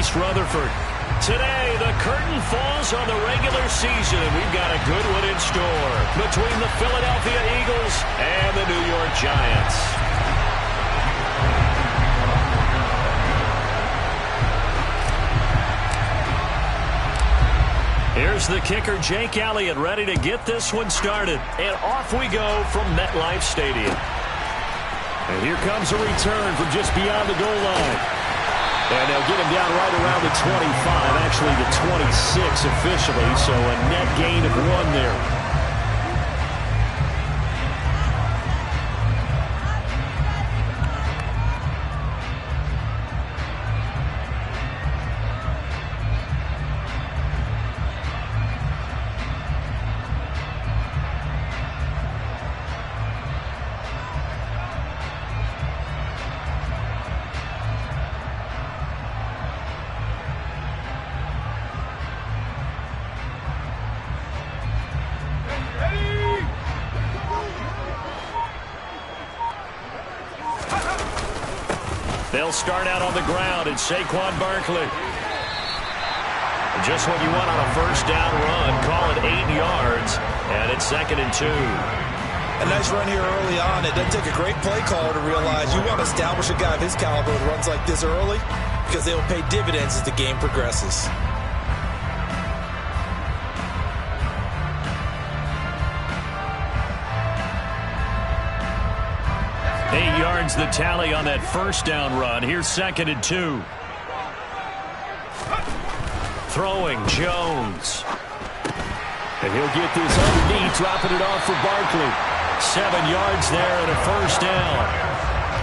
East Rutherford. Today, the curtain falls on the regular season, and we've got a good one in store between the Philadelphia Eagles and the New York Giants. Here's the kicker, Jake Elliott, ready to get this one started. And off we go from MetLife Stadium. And here comes a return from just beyond the goal line. And they'll get him down right around the 25, actually the 26 officially, so a net gain of 1 there. They'll start out on the ground, and Saquon Barkley. Just what you want on a first down run. Call it 8 yards, and it's 2nd and 2. A nice run here early on. It doesn't take a great play caller to realize you want to establish a guy of his caliber that runs like this early because they will pay dividends as the game progresses. The tally on that first down run. Here's 2nd and 2. Throwing Jones. And he'll get this underneath, dropping it off for Barkley. 7 yards there and a first down.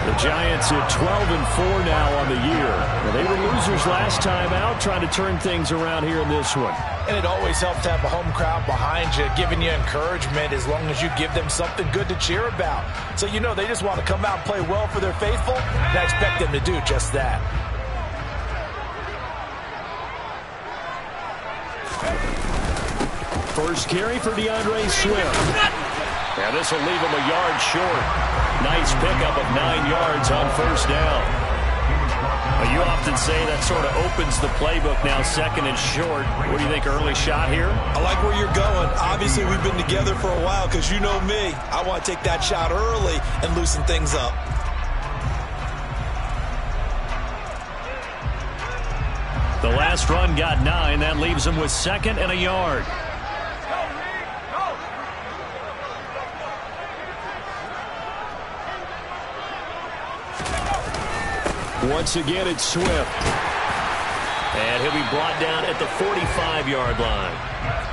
The Giants at 12-4 now on the year. Well, they were losers last time out, trying to turn things around here in this one. And it always helps to have a home crowd behind you, giving you encouragement as long as you give them something good to cheer about. So you know they just want to come out and play well for their faithful, and I expect them to do just that. First carry for DeAndre Swift. Now this will leave him a yard short. Nice pickup of 9 yards on first down. You often say that sort of opens the playbook now, 2nd and short. What do you think, early shot here? I like where you're going. Obviously, we've been together for a while because you know me. I want to take that shot early and loosen things up. The last run got 9. That leaves him with 2nd and a yard. Once again, it's Swift. And he'll be brought down at the 45-yard line.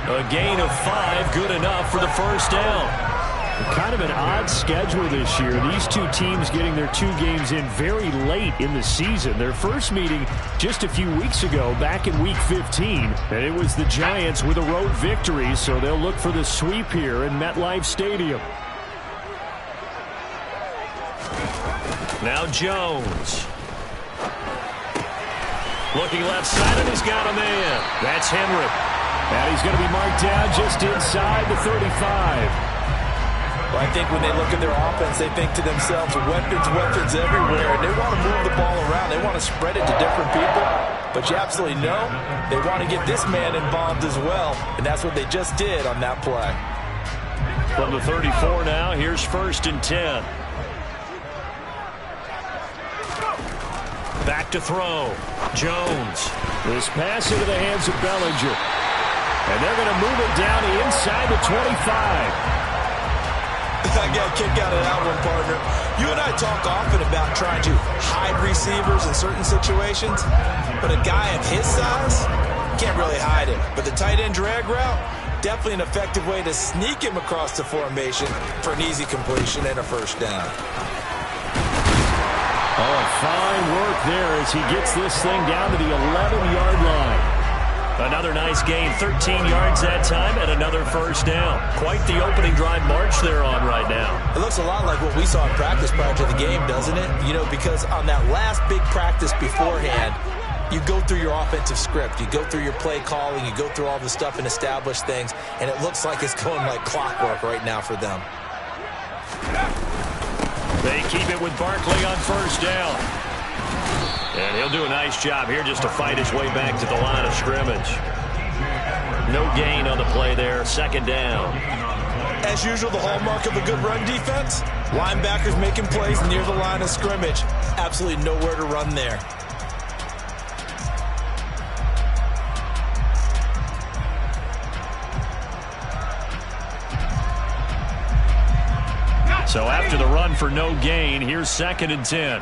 A gain of 5, good enough for the first down. Kind of an odd schedule this year. These two teams getting their 2 games in very late in the season. Their first meeting just a few weeks ago, back in Week 15. And it was the Giants with a road victory, so they'll look for the sweep here in MetLife Stadium. Now Jones. Looking left side, and he's got a man. That's Henry. And he's going to be marked down just inside the 35. Well, I think when they look at their offense, they think to themselves, weapons everywhere. And they want to move the ball around. They want to spread it to different people. But you absolutely know they want to get this man involved as well. And that's what they just did on that play. From the 34 now, here's 1st and 10. Back to throw. Jones. This pass into the hands of Bellinger. And they're going to move it down inside the 25. I got a kick out of that one, partner. You and I talk often about trying to hide receivers in certain situations, but a guy of his size can't really hide him. But the tight end drag route, definitely an effective way to sneak him across the formation for an easy completion and a first down. Oh, fine work there as he gets this thing down to the 11-yard line. Another nice gain, 13 yards that time, and another first down. Quite the opening drive march they're on right now. It looks a lot like what we saw in practice prior to the game, doesn't it? You know, because on that last big practice beforehand, you go through your offensive script. You go through your play calling. You go through all the stuff and establish things, and it looks like it's going like clockwork right now for them. They keep it with Barkley on first down. And he'll do a nice job here just to fight his way back to the line of scrimmage. No gain on the play there. Second down. As usual, the hallmark of a good run defense, linebackers making plays near the line of scrimmage. Absolutely nowhere to run there. So after the run for no gain, here's 2nd and 10.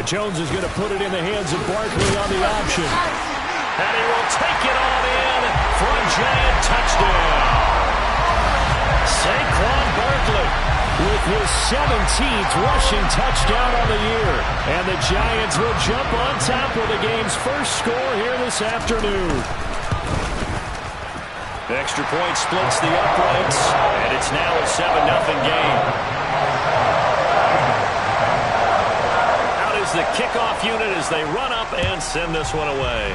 Jones is going to put it in the hands of Barkley on the option. And he will take it on in for a giant touchdown. Saquon Barkley with his 17th rushing touchdown on the year. And the Giants will jump on top with the game's first score here this afternoon. The extra point splits the uprights, and it's now a 7-0 game. The kickoff unit as they run up and send this one away.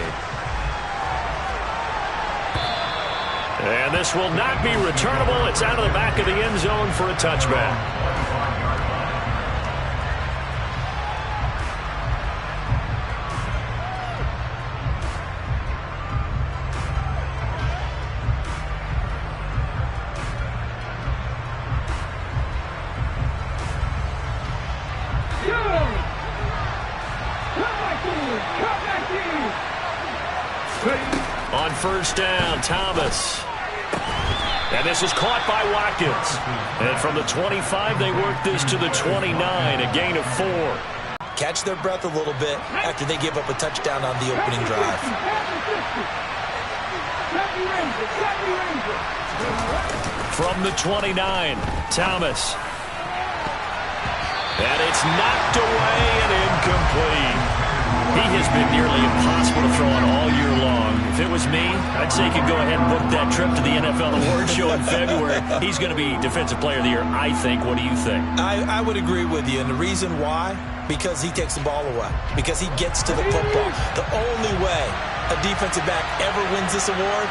And this will not be returnable. It's out of the back of the end zone for a touchback. On first down, Thomas. And this is caught by Watkins. And from the 25, they work this to the 29, a gain of 4. Catch their breath a little bit after they give up a touchdown on the opening drive. From the 29, Thomas. And it's knocked away and incomplete. He has been nearly impossible to throw on all year long. If it was me, I'd say he could go ahead and book that trip to the NFL Awards Show in February. He's going to be Defensive Player of the Year, I think. What do you think? I would agree with you, and the reason why? Because he takes the ball away. Because he gets to the football. The only way a defensive back ever wins this award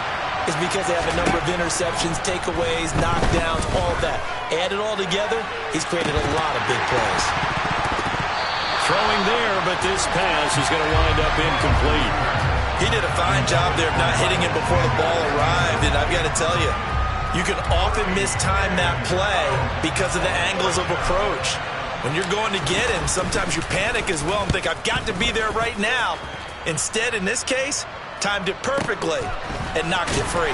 is because they have a number of interceptions, takeaways, knockdowns, all that. Add it all together, he's created a lot of big plays. Throwing there, but this pass is going to wind up incomplete. He did a fine job there of not hitting him before the ball arrived, and I've got to tell you, you can often mistime that play because of the angles of approach. When you're going to get him, sometimes you panic as well and think, I've got to be there right now. Instead, in this case, timed it perfectly and knocked it free.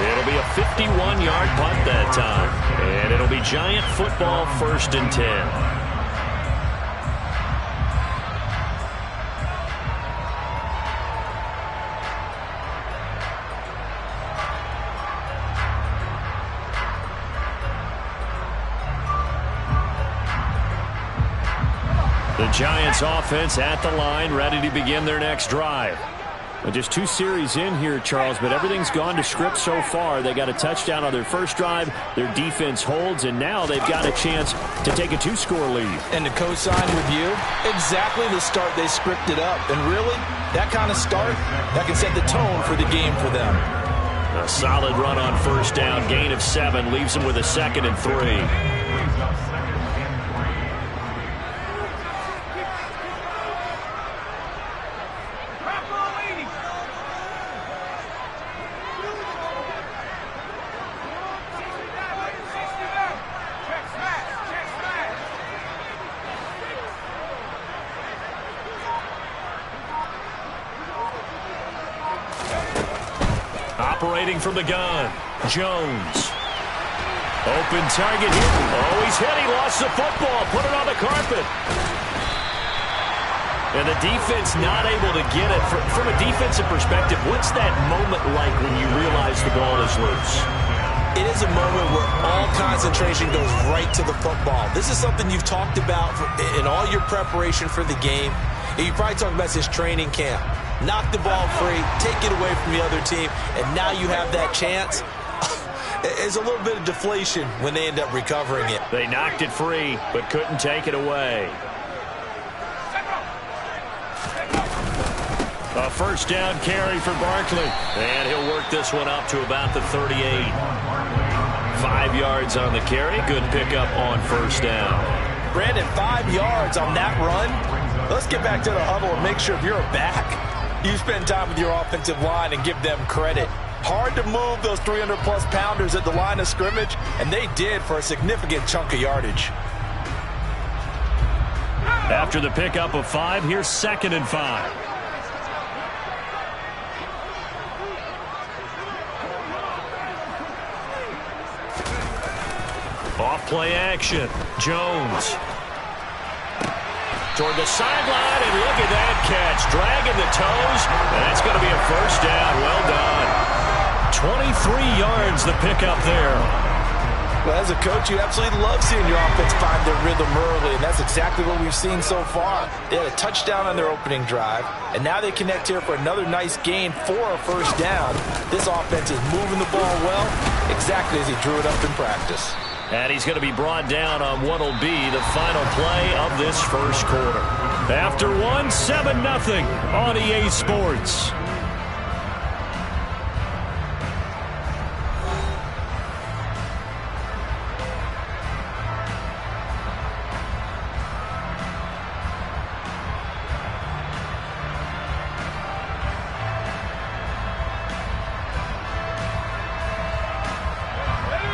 It'll be a 51-yard punt that time, and it'll be Giant football, 1st and 10. The Giants offense at the line, ready to begin their next drive. Well, just 2 series in here, Charles, but everything's gone to script so far. They got a touchdown on their first drive. Their defense holds, and now they've got a chance to take a 2-score lead. And to co-sign with you, exactly the start they scripted up. And really, that kind of start, that can set the tone for the game for them. A solid run on first down, gain of 7, leaves them with a 2nd and 3. Operating from the gun, Jones. Open target here. Oh, he's hit. He lost the football. Put it on the carpet. And the defense not able to get it. From a defensive perspective, what's that moment like when you realize the ball is loose? It is a moment where all concentration goes right to the football. This is something you've talked about in all your preparation for the game. You probably talked about since training camp. Knock the ball free, take it away from the other team, and now you have that chance. There's a little bit of deflation when they end up recovering it. They knocked it free, but couldn't take it away. A first down carry for Barkley. And he'll work this one up to about the 38. 5 yards on the carry. Good pickup on first down. Brandon, 5 yards on that run. Let's get back to the huddle and make sure if you're a back, you spend time with your offensive line and give them credit. Hard to move those 300-plus pounders at the line of scrimmage, and they did for a significant chunk of yardage. After the pickup of 5, here's 2nd and 5. Off play action. Jones. Toward the sideline, and look at that catch. Dragging the toes, and that's going to be a first down. Well done. 23 yards the pickup there. Well, as a coach, you absolutely love seeing your offense find their rhythm early, and that's exactly what we've seen so far. They had a touchdown on their opening drive, and now they connect here for another nice gain for a first down. This offense is moving the ball well, exactly as he drew it up in practice. And he's going to be brought down on what will be the final play of this first quarter. After 7-0 on EA Sports.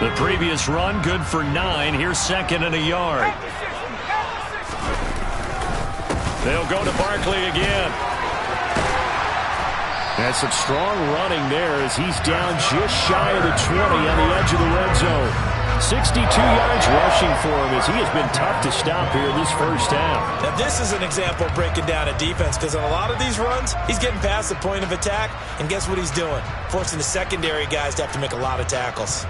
The previous run, good for 9. Here's 2nd and a yard. They'll go to Barkley again. That's some strong running there as he's down just shy of the 20 on the edge of the red zone. 62 yards rushing for him as he has been tough to stop here this first down. Now this is an example of breaking down a defense, because on a lot of these runs, he's getting past the point of attack, and guess what he's doing? Forcing the secondary guys to have to make a lot of tackles.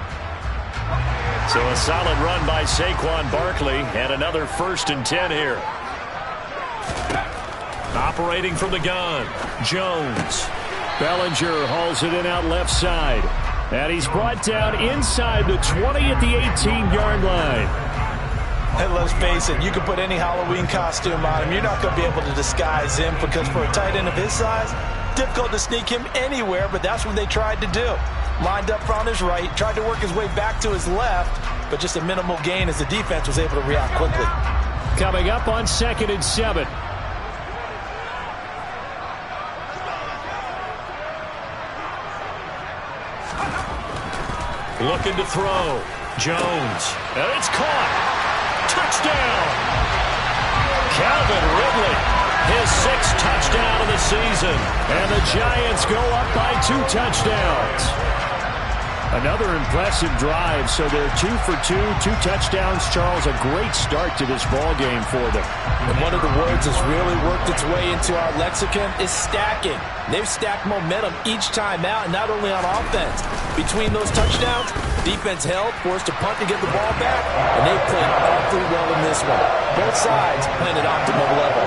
So a solid run by Saquon Barkley, and another 1st and 10 here. Operating from the gun, Jones. Bellinger hauls it in out left side. And he's brought down inside the 20 at the 18-yard line. And let's face it, you can put any Halloween costume on him. You're not going to be able to disguise him, because for a tight end of his size, difficult to sneak him anywhere, but that's what they tried to do. Lined up on his right, tried to work his way back to his left, but just a minimal gain as the defense was able to react quickly. Coming up on 2nd and 7. Looking to throw. Jones. And it's caught. Touchdown. Calvin Ridley. His 6th touchdown of the season. And the Giants go up by 2 touchdowns. Another impressive drive, so they're 2 for 2, 2 touchdowns. Charles, a great start to this ball game for them. And one of the words that's really worked its way into our lexicon is stacking. They've stacked momentum each time out, and not only on offense. Between those touchdowns, defense held, forced to punt to get the ball back, and they played awfully well in this one. Both sides playing at optimal level.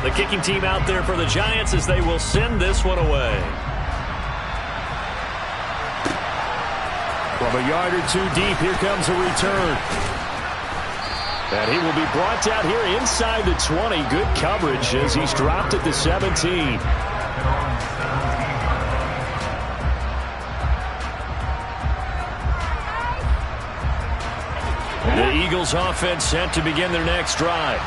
The kicking team out there for the Giants as they will send this one away. From a yard or 2 deep, here comes a return. And he will be brought down here inside the 20. Good coverage as he's dropped at the 17. The Eagles offense set to begin their next drive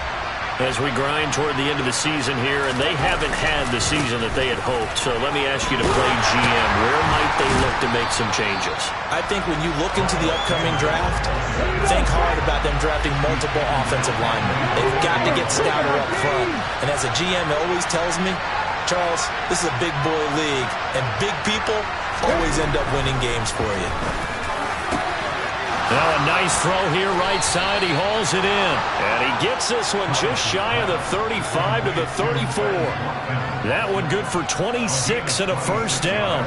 as we grind toward the end of the season here, and they haven't had the season that they had hoped. So let me ask you to play GM. Where might they look to make some changes? I think when you look into the upcoming draft, think hard about them drafting multiple offensive linemen. They've got to get stouter up front. And as a GM always tells me, Charles, this is a big boy league, and big people always end up winning games for you. Now a nice throw here right side. He hauls it in. And he gets this one just shy of the 35 to the 34. That one good for 26 and a first down.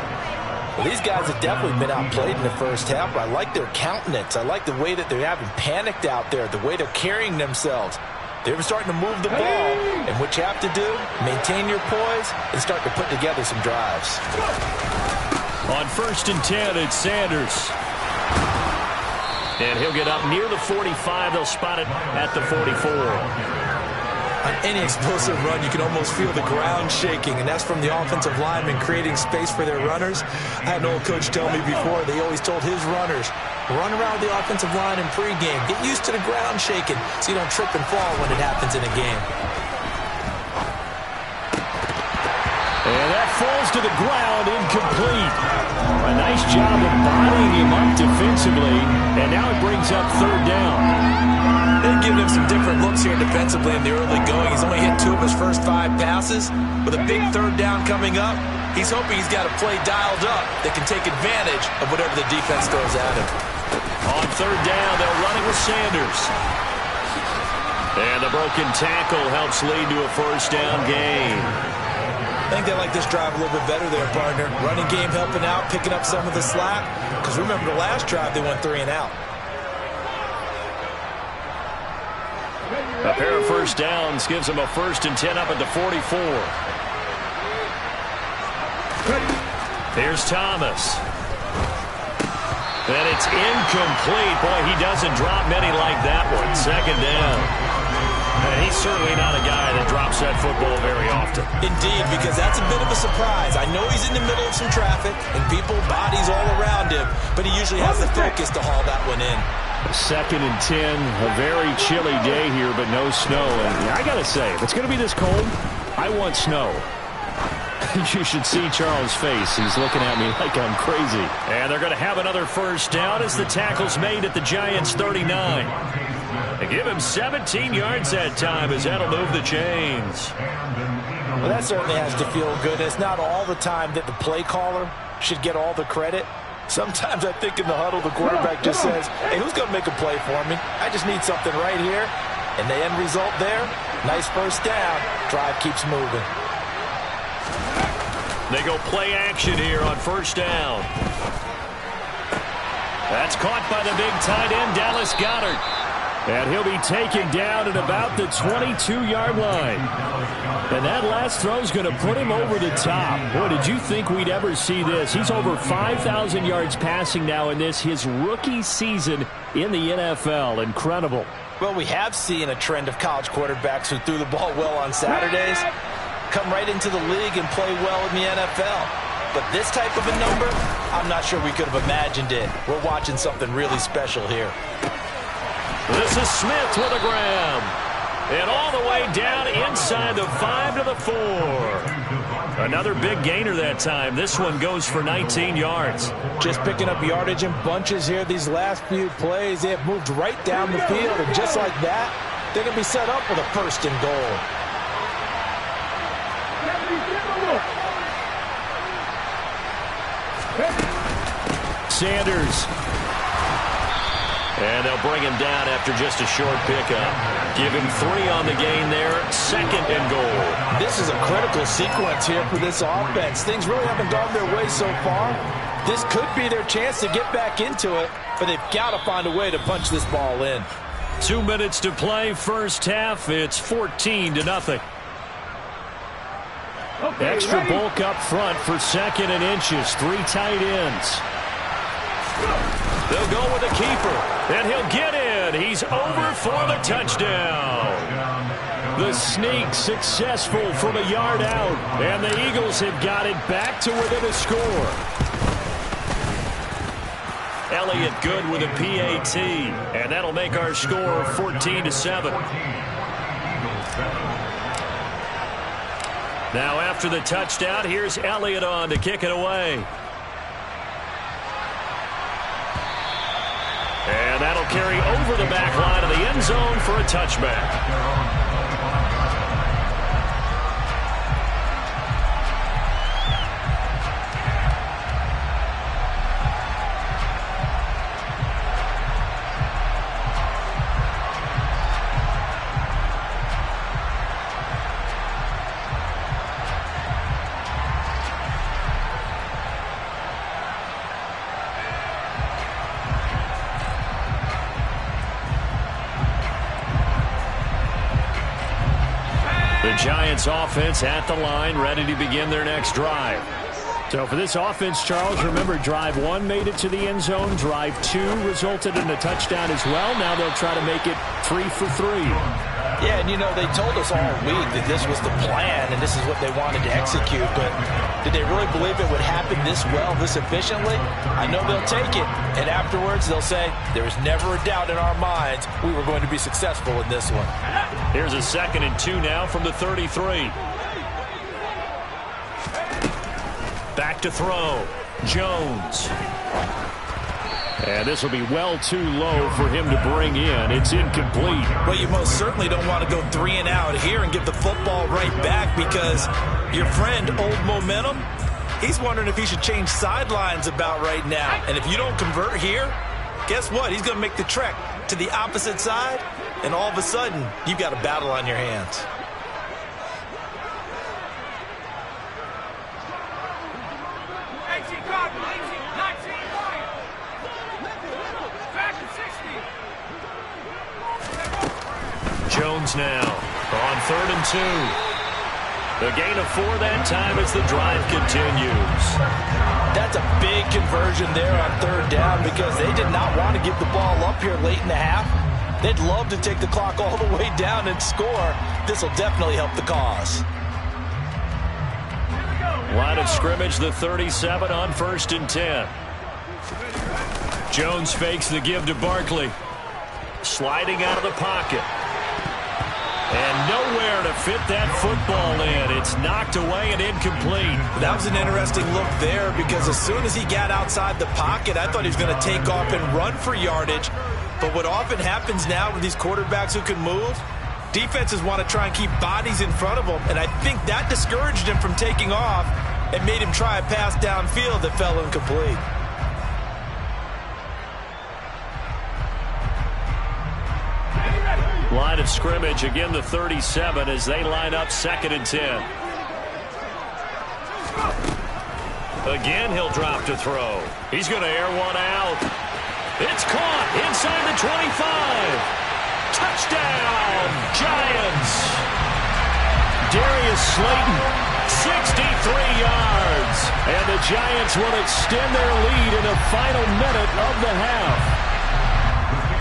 Well, these guys have definitely been outplayed in the first half, but I like their countenance. I like the way that they haven't panicked out there, the way they're carrying themselves. They're starting to move the ball, and what you have to do, maintain your poise and start to put together some drives. On 1st and 10, it's Sanders. And he'll get up near the 45. They'll spot it at the 44. On any explosive run, you can almost feel the ground shaking, and that's from the offensive linemen creating space for their runners. I had an old coach tell me before, they always told his runners, run around the offensive line in pregame. Get used to the ground shaking so you don't trip and fall when it happens in a game. And that falls to the ground, incomplete. A nice job of bodying him up defensively, and now it brings up 3rd down. They've given him some different looks here defensively in the early going. He's only hit 2 of his first 5 passes. With a big 3rd down coming up, he's hoping he's got a play dialed up that can take advantage of whatever the defense throws at him. On 3rd down, they're running with Sanders. And the broken tackle helps lead to a 1st down gain. I think they like this drive a little bit better there, partner. Running game helping out, picking up some of the slack. Because remember the last drive, they went 3 and out. A pair of 1st downs gives them a 1st and 10 up at the 44. Here's Thomas. And it's incomplete. Boy, he doesn't drop many like that one. 2nd down. And he's certainly not a guy that drops that football very often. Indeed, because that's a bit of a surprise. I know he's in the middle of some traffic and people, bodies all around him, but he usually has the focus to haul that one in. 2nd and 10, a very chilly day here, but no snow. And I got to say, if it's going to be this cold, I want snow. You should see Charles' face. He's looking at me like I'm crazy. And they're going to have another 1st down as the tackle's made at the Giants' 39. They give him 17 yards that time as that'll move the chains. Well, that certainly has to feel good. It's not all the time that the play caller should get all the credit. Sometimes I think in the huddle, the quarterback just says, hey, who's going to make a play for me? I just need something right here. And the end result there, nice 1st down. Drive keeps moving. They go play action here on 1st down. That's caught by the big tight end, Dallas Goedert. And he'll be taken down at about the 22-yard line. And that last throw is going to put him over the top. Boy, did you think we'd ever see this? He's over 5,000 yards passing now in this, his rookie season in the NFL. Incredible. Well, we have seen a trend of college quarterbacks who threw the ball well on Saturdays come right into the league and play well in the NFL. But this type of a number, I'm not sure we could have imagined it. We're watching something really special here. This is Smith with a grab. And all the way down inside the 5 to the 4. Another big gainer that time. This one goes for 19 yards. Just picking up yardage in bunches here these last few plays. They have moved right down the field, and just like that, they're going to be set up with a 1st and goal. Sanders. And they'll bring him down after just a short pickup. Give him 3 on the gain there. 2nd and goal. This is a critical sequence here for this offense. Things really haven't gone their way so far. This could be their chance to get back into it, but they've got to find a way to punch this ball in. 2 minutes to play, 1st half. It's 14-0. Extra bulk up front for 2nd and inches. 3 tight ends. They'll go with the keeper, and he'll get in. He's over for the touchdown. The sneak successful from a yard out, and the Eagles have got it back to within a score. Elliott good with a PAT, and that'll make our score 14-7. Now after the touchdown, here's Elliott on to kick it away. And that'll carry over the back line of the end zone for a touchback. The Giants offense at the line, ready to begin their next drive. So for this offense, Charles, remember, drive 1 made it to the end zone. Drive 2 resulted in a touchdown as well. Now they'll try to make it 3 for 3. Yeah, and you know, they told us all week that this was the plan and this is what they wanted to execute, but did they really believe it would happen this well, this efficiently? I know they'll take it, and afterwards they'll say, there was never a doubt in our minds we were going to be successful in this one. Here's a 2nd and 2 now from the 33. Back to throw. Jones. And this will be well too low for him to bring in. It's incomplete. Well, you most certainly don't want to go 3 and out here and give the football right back, because your friend, Old Momentum, he's wondering if he should change sidelines about right now. And if you don't convert here, guess what? He's going to make the trek to the opposite side, and all of a sudden, you've got a battle on your hands. Jones now on 3rd and 2. The gain of 4 that time as the drive continues. That's a big conversion there on 3rd down, because they did not want to give the ball up here late in the half. They'd love to take the clock all the way down and score. This will definitely help the cause. Line of scrimmage, the 37 on 1st and 10. Jones fakes the give to Barkley. Sliding out of the pocket. And nowhere to fit that football in. It's knocked away and incomplete. That was an interesting look there, because as soon as he got outside the pocket, I thought he was going to take off and run for yardage. But what often happens now with these quarterbacks who can move, defenses want to try and keep bodies in front of them. And I think that discouraged him from taking off and made him try a pass downfield that fell incomplete. Line of scrimmage, again the 37 as they line up 2nd and 10. Again, he'll drop to throw. He's going to air one out. It's caught inside the 25. Touchdown, Giants. Darius Slayton, 63 yards. And the Giants will extend their lead in the final minute of the half.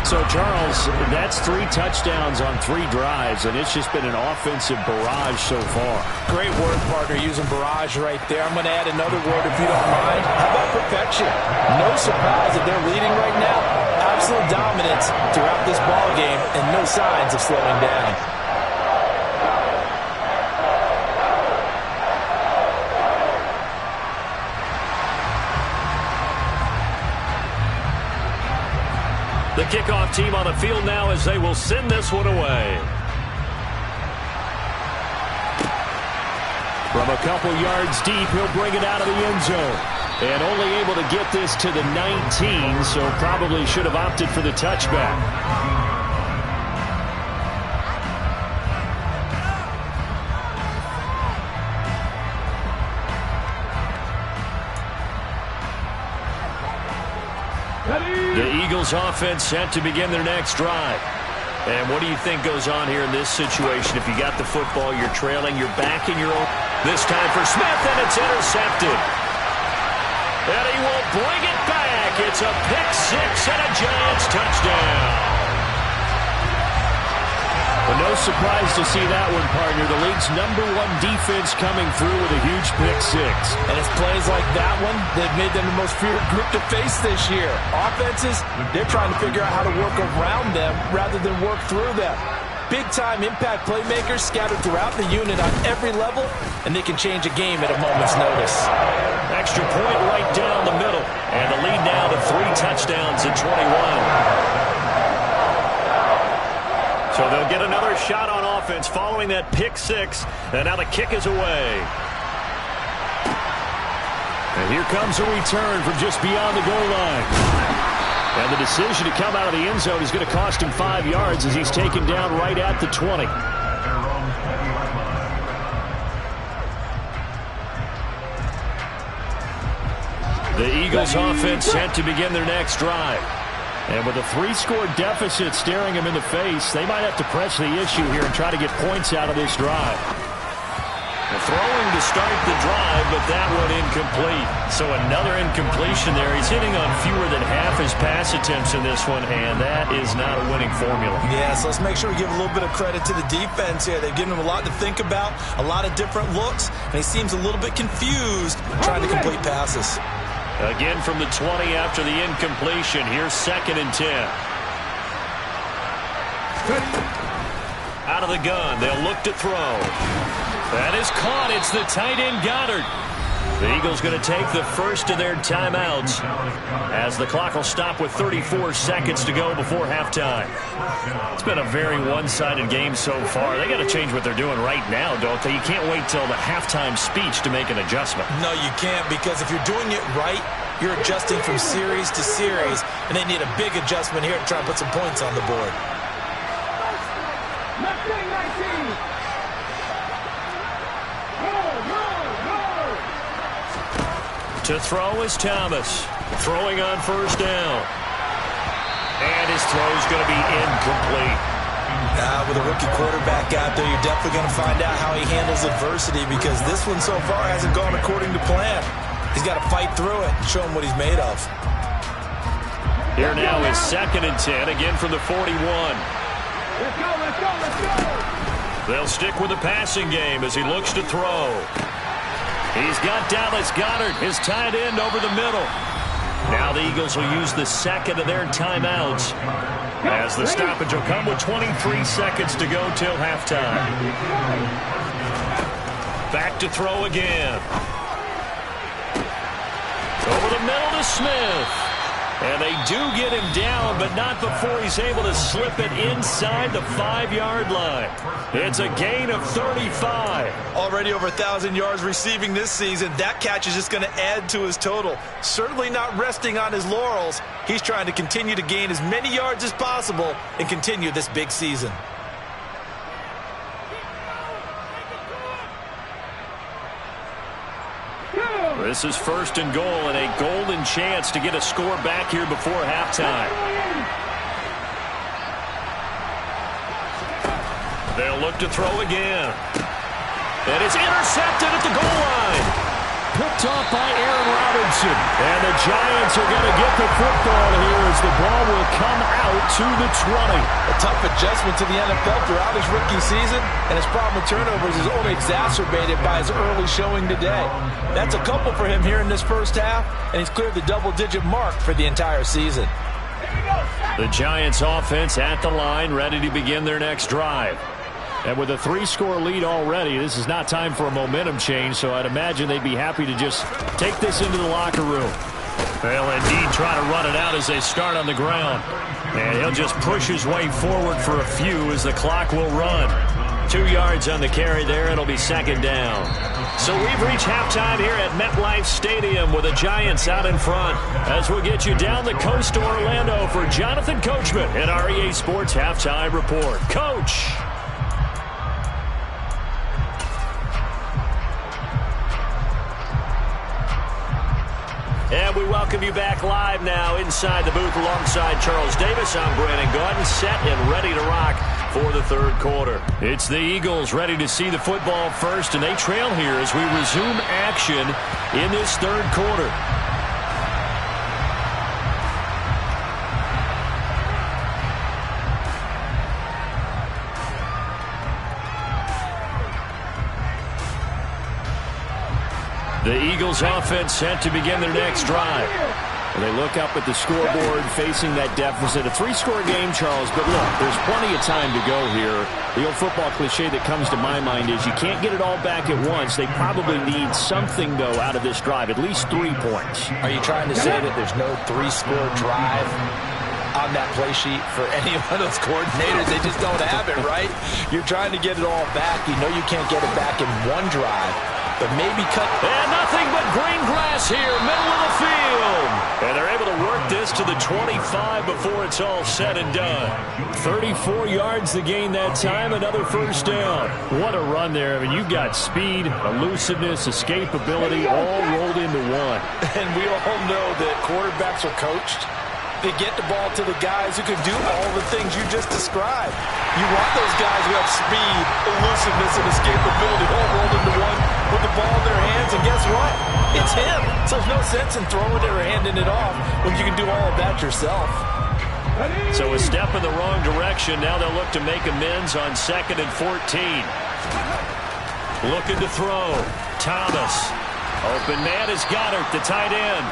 So, Charles, that's 3 touchdowns on 3 drives, and it's just been an offensive barrage so far. Great word, partner, using barrage right there. I'm going to add another word if you don't mind. How about perfection? No surprise that they're leading right now. Absolute dominance throughout this ball game, and no signs of slowing down. The kickoff team on the field now as they will send this one away. From a couple yards deep, he'll bring it out of the end zone. And only able to get this to the 19, so probably should have opted for the touchback. The Eagles offense set to begin their next drive. And what do you think goes on here in this situation? If you got the football, you're trailing, you're back in your own. This time for Smith, and it's intercepted. And he will bring it back. It's a pick-6 and a Giants touchdown. Well, no surprise to see that one, partner. The league's #1 defense coming through with a huge pick-6. And it's plays like that one that made them the most feared group to face this year. Offenses, they're trying to figure out how to work around them rather than work through them. Big-time impact playmakers scattered throughout the unit on every level, and they can change a game at a moment's notice. Extra point right down the middle. And the lead now to 3 touchdowns at 21. So they'll get another shot on offense following that pick-6. And now the kick is away. And here comes a return from just beyond the goal line. And the decision to come out of the end zone is going to cost him 5 yards as he's taken down right at the 20. The Eagles offense set to begin their next drive. And with a 3-score deficit staring him in the face, they might have to press the issue here and try to get points out of this drive. Throwing to start the drive, but that one incomplete. So another incompletion there. He's hitting on fewer than half his pass attempts in this one, and that is not a winning formula. Yeah, so let's make sure we give a little bit of credit to the defense here. They've given him a lot to think about, a lot of different looks, and he seems a little bit confused trying to complete passes. Again from the 20 after the incompletion. Here's 2nd and 10. Out of the gun, they'll look to throw. That is caught. It's the tight end, Goddard. The Eagles going to take the first of their timeouts as the clock will stop with 34 seconds to go before halftime. It's been a very one-sided game so far. They got to change what they're doing right now, don't they? You can't wait till the halftime speech to make an adjustment. No, you can't, because if you're doing it right, you're adjusting from series to series, and they need a big adjustment here to try and put some points on the board. To throw is Thomas. Throwing on 1st down. And his throw's going to be incomplete. With a rookie quarterback out there, you're definitely going to find out how he handles adversity, because this one so far hasn't gone according to plan. He's got to fight through it and show him what he's made of. Here now is 2nd and 10, again from the 41. Let's go, let's go, let's go! They'll stick with the passing game as he looks to throw. He's got Dallas Goedert, his tight end, over the middle. Now the Eagles will use the 2nd of their timeouts as the stoppage will come with 23 seconds to go till halftime. Back to throw again. Over the middle to Smith. And they do get him down, but not before he's able to slip it inside the 5-yard line. It's a gain of 35. Already over 1,000 yards receiving this season. That catch is just going to add to his total. Certainly not resting on his laurels. He's trying to continue to gain as many yards as possible and continue this big season. This is 1st and goal and a golden chance to get a score back here before halftime. They'll look to throw again. And it's intercepted at the goal line. Picked off by Aaron Robinson. And the Giants are going to get the football here as the ball will come out to the 20. A tough adjustment to the NFL throughout his rookie season, and his problem with turnovers is only exacerbated by his early showing today. That's a couple for him here in this first half, and he's cleared the double-digit mark for the entire season. The Giants offense at the line, ready to begin their next drive. And with a 3-score lead already, this is not time for a momentum change, so I'd imagine they'd be happy to just take this into the locker room. They'll indeed try to run it out as they start on the ground. And he'll just push his way forward for a few as the clock will run. 2 yards on the carry there. It'll be 2nd down. So we've reached halftime here at MetLife Stadium with the Giants out in front. As we'll get you down the coast to Orlando for Jonathan Coachman at our EA Sports Halftime Report. Coach! And we welcome you back live now inside the booth alongside Charles Davis. I'm Brandon Gaudin, set and ready to rock for the 3rd quarter. It's the Eagles ready to see the football first, and they trail here as we resume action in this 3rd quarter. The Eagles offense set to begin their next drive. And they look up at the scoreboard facing that deficit. A 3-score game, Charles, but look, there's plenty of time to go here. The old football cliche that comes to my mind is you can't get it all back at once. They probably need something, though, out of this drive, at least 3 points. Are you trying to say that there's no 3-score drive on that play sheet for any of those coordinators? They just don't have it, right? You're trying to get it all back. You know you can't get it back in one drive. But maybe cut. And nothing but green grass here, middle of the field. And they're able to work this to the 25 before it's all said and done. 34 yards to gain that time, another 1st down. What a run there. I mean, you've got speed, elusiveness, escapability all rolled into one. And we all know that quarterbacks are coached. They get the ball to the guys who can do all the things you just described. You want those guys who have speed, elusiveness, and escapability all rolled into one with the ball in their hands, and guess what? It's him. So there's no sense in throwing it or handing it off when you can do all of that yourself. So a step in the wrong direction. Now they'll look to make amends on 2nd and 14. Looking to throw. Thomas. Open man is Goddard, the tight end.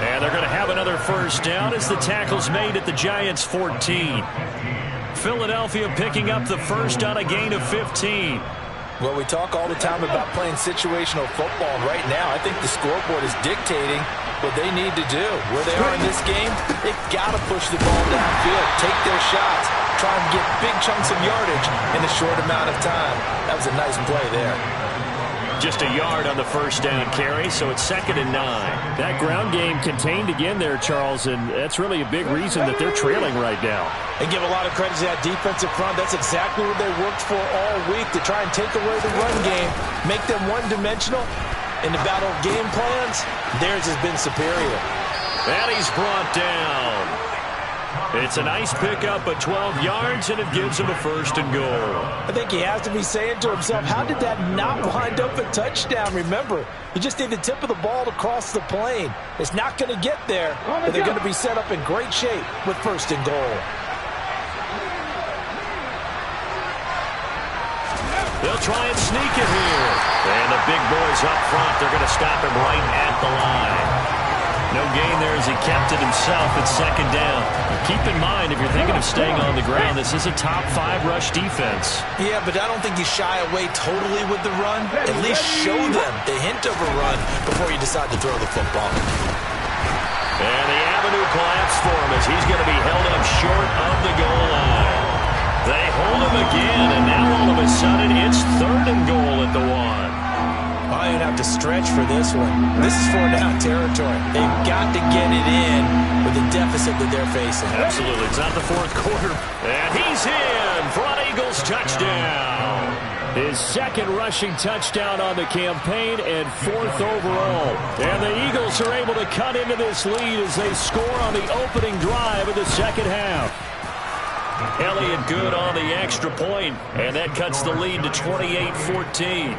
And they're going to have another first down as the tackle's made at the Giants' 14. Philadelphia picking up the first on a gain of 15. Well, we talk all the time about playing situational football, and right now I think the scoreboard is dictating what they need to do. Where they are in this game, they've got to push the ball downfield, take their shots, try and get big chunks of yardage in a short amount of time. That was a nice play there. Just a yard on the first down carry, so it's 2nd and 9. That ground game contained again there, Charles, and that's really a big reason that they're trailing right now. And give a lot of credit to that defensive front. That's exactly what they worked for all week, to try and take away the run game, make them one-dimensional. In the battle of game plans, theirs has been superior. And he's brought down. It's a nice pickup of 12 yards, and it gives him a 1st and goal. I think he has to be saying to himself, how did that not wind up a touchdown? Remember, you just need the tip of the ball to cross the plane. It's not going to get there, but they're going to be set up in great shape with 1st and goal. They'll try and sneak it here. And the big boys up front, they're going to stop him right at the line. No gain there as he kept it himself at 2nd down. Keep in mind, if you're thinking of staying on the ground, this is a top 5 rush defense. Yeah, but I don't think you shy away totally with the run. At least show them the hint of a run before you decide to throw the football. And the avenue collapsed for him as he's going to be held up short of the goal line. They hold him again, and now all of a sudden it's 3rd and goal at the 1. I don't even have to stretch for this one. This is 4-down territory. They've got to get it in with the deficit that they're facing. Absolutely. It's not the 4th quarter. And he's in for an Eagles touchdown. His 2nd rushing touchdown on the campaign and 4th overall. And the Eagles are able to cut into this lead as they score on the opening drive of the 2nd half. Elliott good on the extra point, and that cuts the lead to 28-14.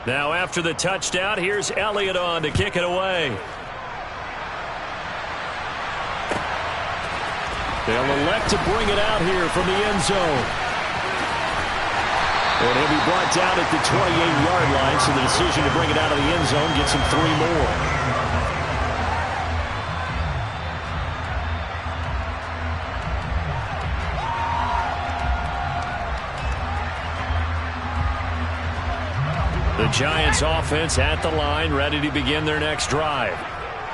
Now after the touchdown, here's Elliott on to kick it away. They'll elect to bring it out here from the end zone. And he'll be brought down at the 28-yard line, so the decision to bring it out of the end zone gets him 3 more. The Giants offense at the line, ready to begin their next drive.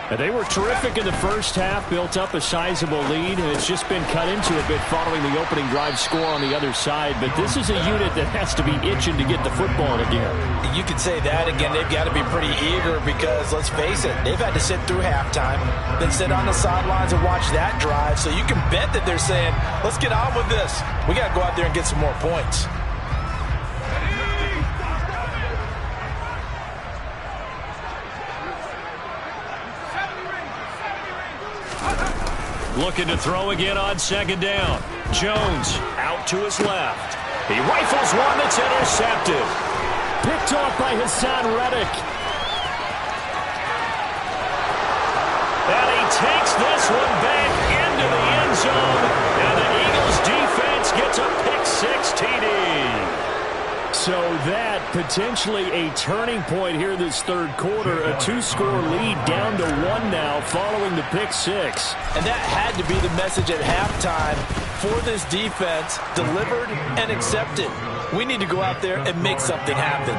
And they were terrific in the first half, built up a sizable lead, and it's just been cut into a bit following the opening drive score on the other side. But this is a unit that has to be itching to get the football again. You could say that again. They've got to be pretty eager because, let's face it, they've had to sit through halftime, then sit on the sidelines and watch that drive. So you can bet that they're saying, let's get on with this. We got to go out there and get some more points. Looking to throw again on 2nd down. Jones out to his left. He rifles one that's intercepted. Picked off by Hassan Reddick. And he takes this one back into the end zone. And the Eagles defense gets a pick-6 TD. So that potentially a turning point here this 3rd quarter. A 2-score lead down to 1 now following the pick-6. And that had to be the message at halftime for this defense, delivered and accepted. We need to go out there and make something happen.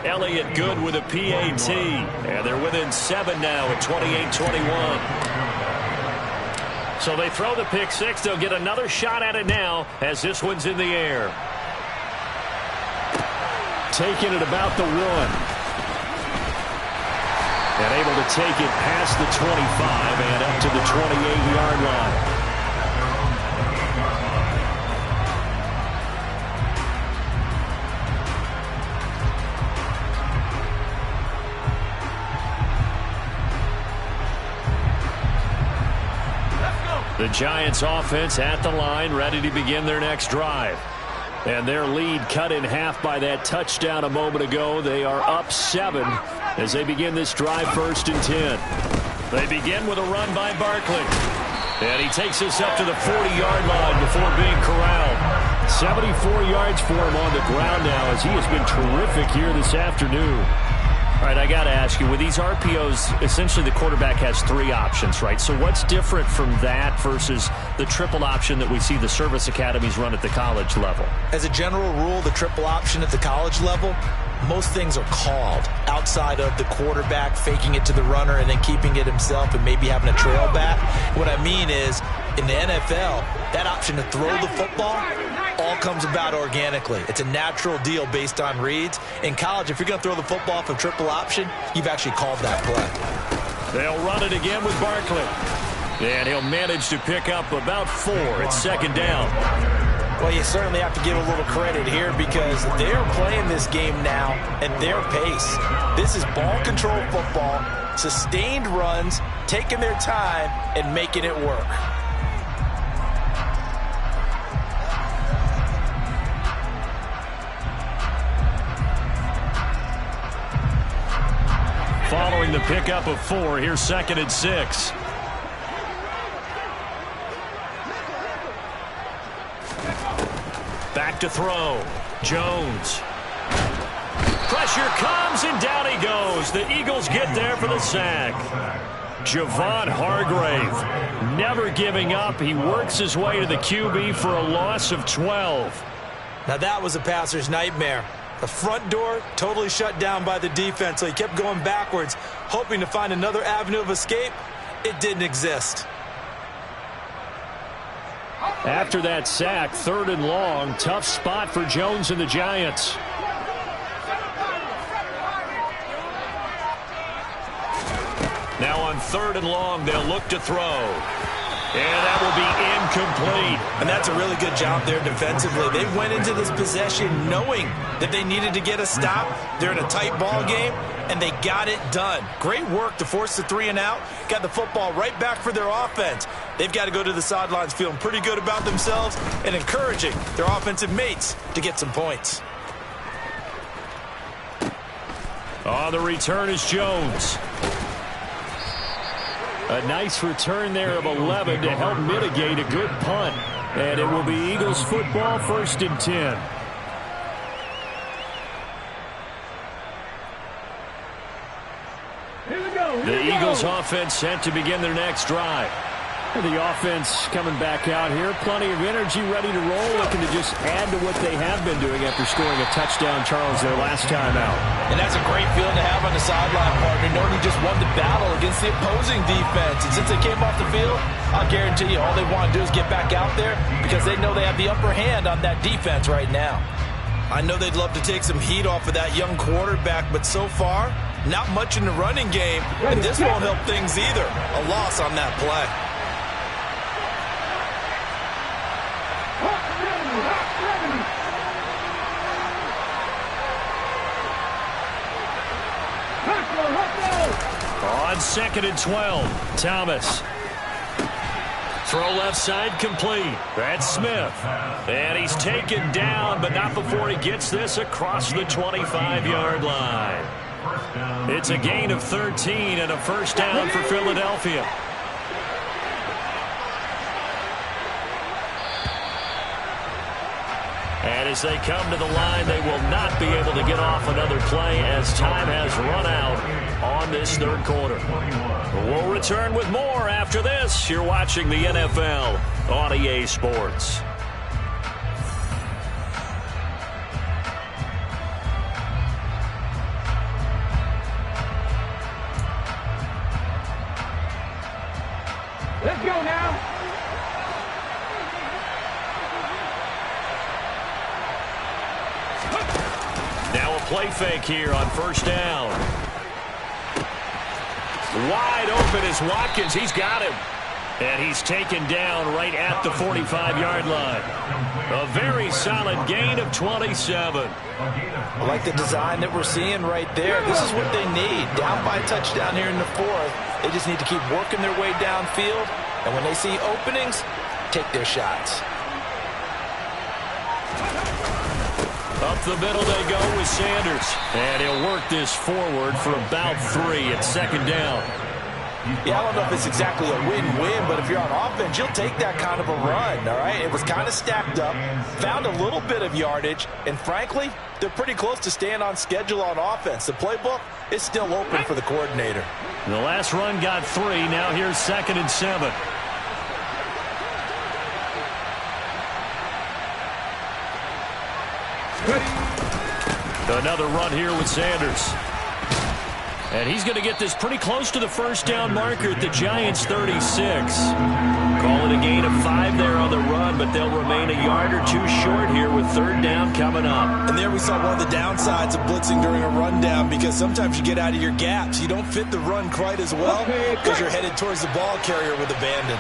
Elliott good with a PAT. And they're within 7 now at 28-21. So they throw the pick-6. They'll get another shot at it now as this one's in the air. Taking it about the 1. take it past the 25 and up to the 28-yard line. The Giants offense at the line, ready to begin their next drive. And their lead cut in half by that touchdown a moment ago. They are up 7 as they begin this drive, 1st and 10. They begin with a run by Barkley. And he takes us up to the 40-yard line before being corralled. 74 yards for him on the ground now as he has been terrific here this afternoon. All right, I got to ask you, with these RPOs, essentially the quarterback has 3 options, right? So what's different from that versus the triple option that we see the service academies run at the college level? As a general rule, the triple option at the college level, most things are called outside of the quarterback faking it to the runner and then keeping it himself and maybe having a trail back. What I mean is, in the NFL, that option to throw the football all comes about organically. It's a natural deal based on reads. In college, if you're going to throw the football off a triple option, you've actually called that play. They'll run it again with Barkley. And he'll manage to pick up about 4 at 2nd down. Well, you certainly have to give a little credit here because they're playing this game now at their pace. This is ball control football, sustained runs, taking their time, and making it work. Following the pickup of 4, here's 2nd and 6. Back to throw. Jones. Pressure comes, and down he goes. The Eagles get there for the sack. Javon Hargrave never giving up. He works his way to the QB for a loss of 12. Now that was a passer's nightmare. The front door totally shut down by the defense, so he kept going backwards, hoping to find another avenue of escape. It didn't exist. After that sack, 3rd and long, tough spot for Jones and the Giants. Now on 3rd and long, they'll look to throw. And that will be incomplete. And that's a really good job there defensively. They went into this possession knowing that they needed to get a stop. They're in a tight ball game, and they got it done. Great work to force the 3 and out. Got the football right back for their offense. They've got to go to the sidelines feeling pretty good about themselves and encouraging their offensive mates to get some points. On the return is Jones. A nice return there of 11 to help mitigate a good punt. And it will be Eagles football, 1st and 10. Here we go. The Eagles offense set to begin their next drive. And the offense coming back out here. Plenty of energy, ready to roll, looking to just add to what they have been doing after scoring a touchdown, Charles, their last time out. And that's a great feeling to have on the sideline, partner, knowing you just won the battle against the opposing defense. And since they came off the field, I guarantee you all they want to do is get back out there because they know they have the upper hand on that defense right now. I know they'd love to take some heat off of that young quarterback, but so far, not much in the running game, and this won't help things either. A loss on that play. On 2nd and 12, Thomas. Throw left side complete. That's Smith. And he's taken down, but not before he gets this across the 25-yard line. It's a gain of 13 and a 1st down for Philadelphia. And as they come to the line, they will not be able to get off another play as time has run out on this 3rd quarter. We'll return with more after this. You're watching the NFL on EA Sports. Let's go now. Now a play fake here on 1st down. Wide open is Watkins. He's got him. And he's taken down right at the 45-yard line. A very solid gain of 27. I like the design that we're seeing right there. This is what they need. Down by a touchdown here in the fourth. They just need to keep working their way downfield. And when they see openings, take their shots. Up the middle they go with Sanders. And he'll work this forward for about 3 at second down. Yeah, I don't know if it's exactly a win-win, but if you're on offense, you'll take that kind of a run, all right? It was kind of stacked up, found a little bit of yardage, and frankly, they're pretty close to staying on schedule on offense. The playbook is still open for the coordinator. The last run got 3. Now here's 2nd and 7. Another run here with Sanders. And he's going to get this pretty close to the first down marker at the Giants' 36. Call it a gain of 5 there on the run, but they'll remain a yard or 2 short here with 3rd down coming up. And there we saw one of the downsides of blitzing during a rundown, because sometimes you get out of your gaps. You don't fit the run quite as well because you're headed towards the ball carrier with abandon.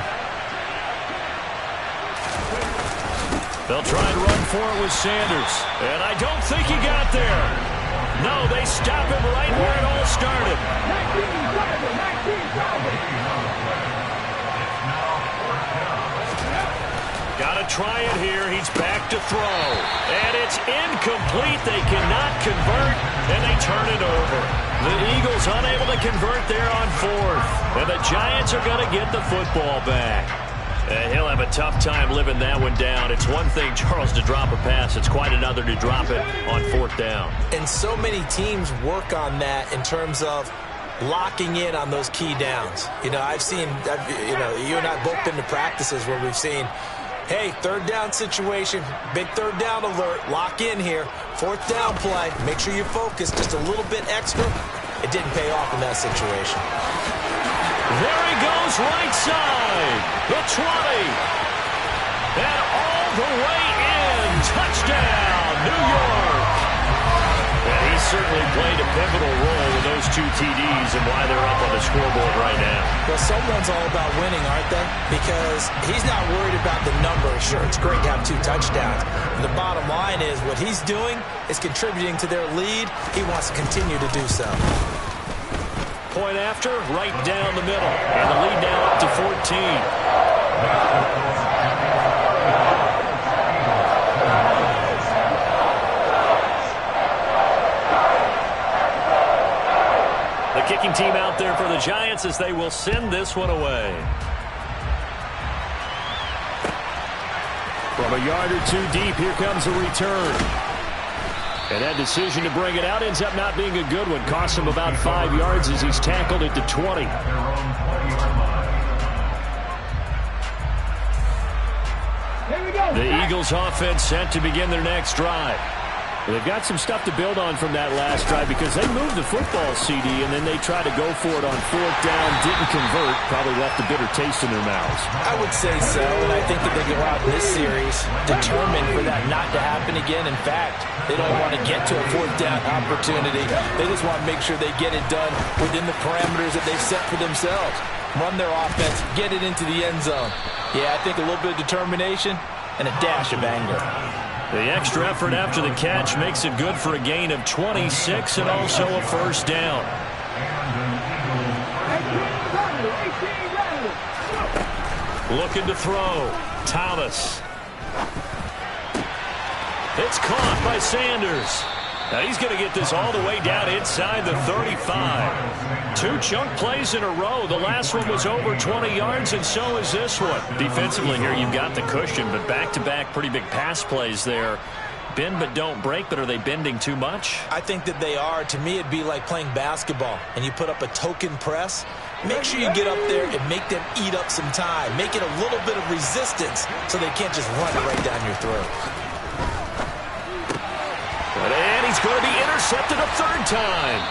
They'll try and run for it with Sanders. And I don't think he got there. No, they stop him right where it all started. Got to try it here. He's back to throw. And it's incomplete. They cannot convert, and they turn it over. The Eagles unable to convert there on 4th. And the Giants are going to get the football back. And he'll have a tough time living that one down. It's one thing, Charles, to drop a pass. It's quite another to drop it on 4th down. And so many teams work on that in terms of locking in on those key downs. You know, you and I have both been to practices where we've seen, hey, 3rd down situation, big 3rd down alert, lock in here, 4th down play, make sure you focus just a little bit extra. It didn't pay off in that situation. There he goes, right side, the 20, and all the way in, touchdown, New York. And he certainly played a pivotal role with those 2 TDs and why they're up on the scoreboard right now. Well, someone's all about winning, aren't they? Because he's not worried about the number. Sure, it's great to have 2 touchdowns. And the bottom line is what he's doing is contributing to their lead. He wants to continue to do so. Point after, right down the middle. And the lead now up to 14. The kicking team out there for the Giants as they will send this one away. From a yard or 2 deep, here comes a return. And that decision to bring it out ends up not being a good one. Costs him about 5 yards as he's tackled at the 20. The Eagles offense set to begin their next drive. They've got some stuff to build on from that last drive because they moved the football, CD, and then they tried to go for it on 4th down, didn't convert, probably left a bitter taste in their mouths. I would say so, and I think that they go out in this series determined for that not to happen again. In fact, they don't want to get to a 4th down opportunity. They just want to make sure they get it done within the parameters that they've set for themselves. Run their offense, get it into the end zone. Yeah, I think a little bit of determination and a dash of anger. The extra effort after the catch makes it good for a gain of 26 and also a 1st down. Looking to throw. Thomas. It's caught by Sanders. Now he's going to get this all the way down inside the 35. 2 chunk plays in a row. The last one was over 20 yards, and so is this one. Defensively here, you've got the cushion, but back-to-back pretty big pass plays there. Bend but don't break, but are they bending too much? I think that they are. To me, it'd be like playing basketball, and you put up a token press. Make sure you get up there and make them eat up some time. Make it a little bit of resistance so they can't just run it right down your throat. And he's going to be intercepted a 3rd time.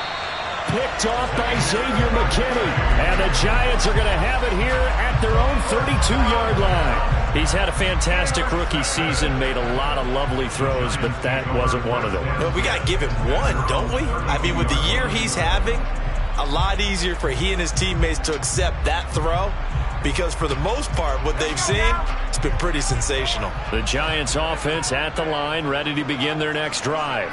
Picked off by Xavier McKinney. And the Giants are going to have it here at their own 32-yard line. He's had a fantastic rookie season, made a lot of lovely throws, but that wasn't one of them. Well, we got to give him one, don't we? I mean, with the year he's having, a lot easier for he and his teammates to accept that throw, because for the most part, what they've seen, it's been pretty sensational. The Giants offense at the line, ready to begin their next drive.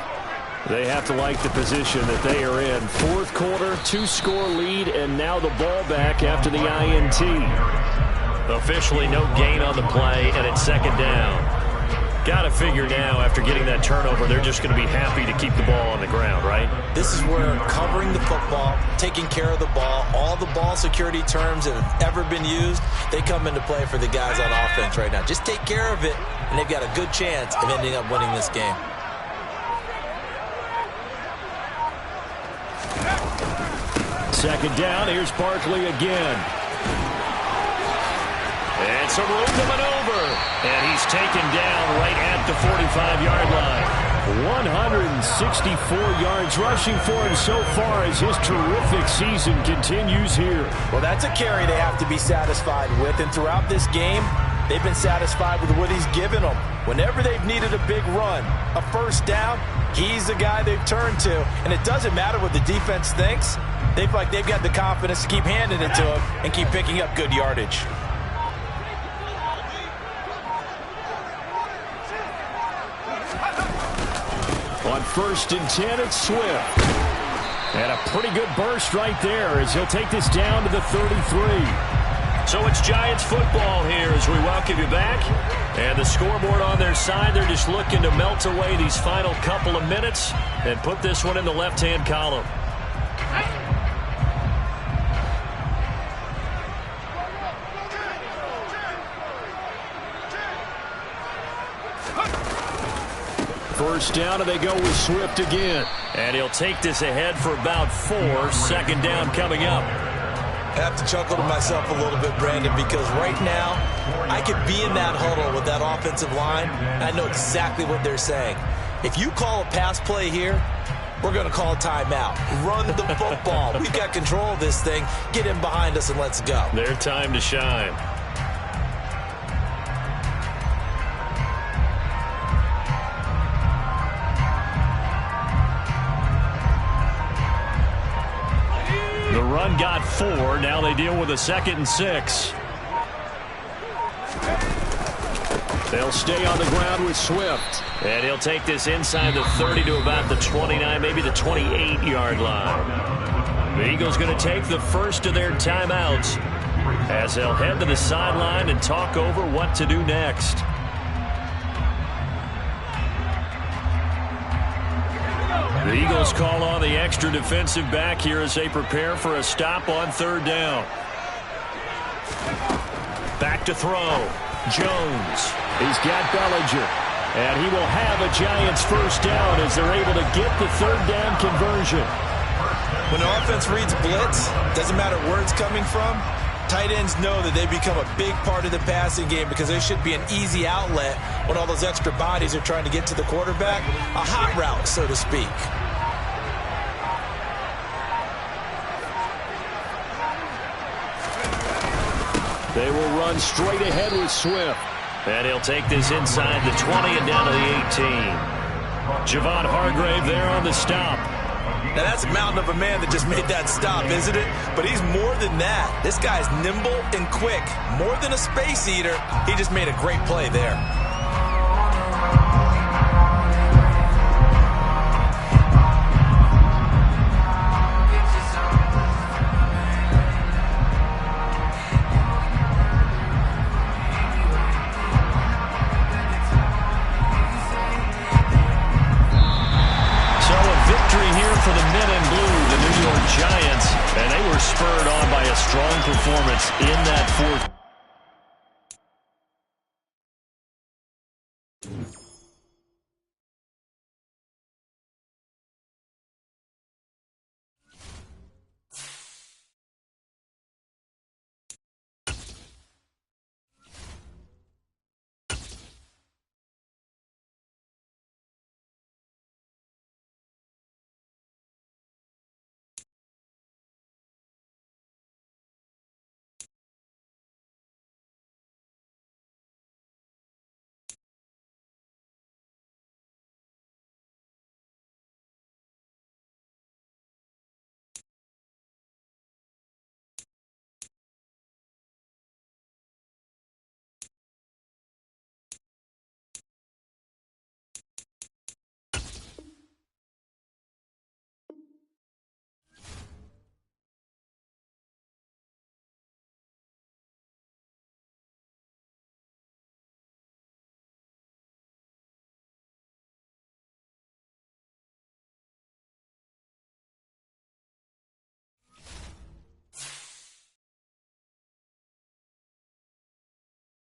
They have to like the position that they are in. Fourth quarter, 2-score lead, and now the ball back after the INT. Officially no gain on the play, and it's second down. Got to figure now, after getting that turnover, they're just going to be happy to keep the ball on the ground, right? This is where covering the football, taking care of the ball, all the ball security terms that have ever been used, they come into play for the guys on offense right now. Just take care of it, and they've got a good chance of ending up winning this game. Second down, here's Barkley again. And some room to maneuver. And he's taken down right at the 45-yard line. 164 yards rushing for him so far as his terrific season continues here. Well, that's a carry they have to be satisfied with. And throughout this game, they've been satisfied with what he's given them. Whenever they've needed a big run, a first down, he's the guy they've turned to. And it doesn't matter what the defense thinks. They feel like they've got the confidence to keep handing it to him and keep picking up good yardage. On 1st and 10, it's Swift. And a pretty good burst right there as he'll take this down to the 33. So it's Giants football here as we welcome you back. And the scoreboard on their side, they're just looking to melt away these final couple of minutes and put this one in the left-hand column. First down, and they go with Swift again. And he'll take this ahead for about 4. Second down coming up. I have to chuckle to myself a little bit, Brandon, because right now I could be in that huddle with that offensive line, and I know exactly what they're saying. If you call a pass play here, we're going to call a timeout. Run the football. We've got control of this thing. Get in behind us and let's go. Their time to shine. The run got 4. Now they deal with a 2nd and 6. They'll stay on the ground with Swift. And he'll take this inside the 30 to about the 29, maybe the 28-yard line. The Eagles going to take the first of their timeouts as they'll head to the sideline and talk over what to do next. The Eagles call on the extra defensive back here as they prepare for a stop on 3rd down. Back to throw. Jones. He's got Bellinger. And he will have a Giants first down as they're able to get the 3rd down conversion. When the offense reads blitz, doesn't matter where it's coming from, tight ends know that they become a big part of the passing game because they should be an easy outlet when all those extra bodies are trying to get to the quarterback. A hot route, so to speak. They will run straight ahead with Swift. And he'll take this inside the 20 and down to the 18. Javon Hargrave there on the stop. Now, that's a mountain of a man that just made that stop, isn't it? But he's more than that. This guy's nimble and quick. More than a space eater, he just made a great play there. For the men in blue, the New York Giants, and they were spurred on by a strong performance in that 4th.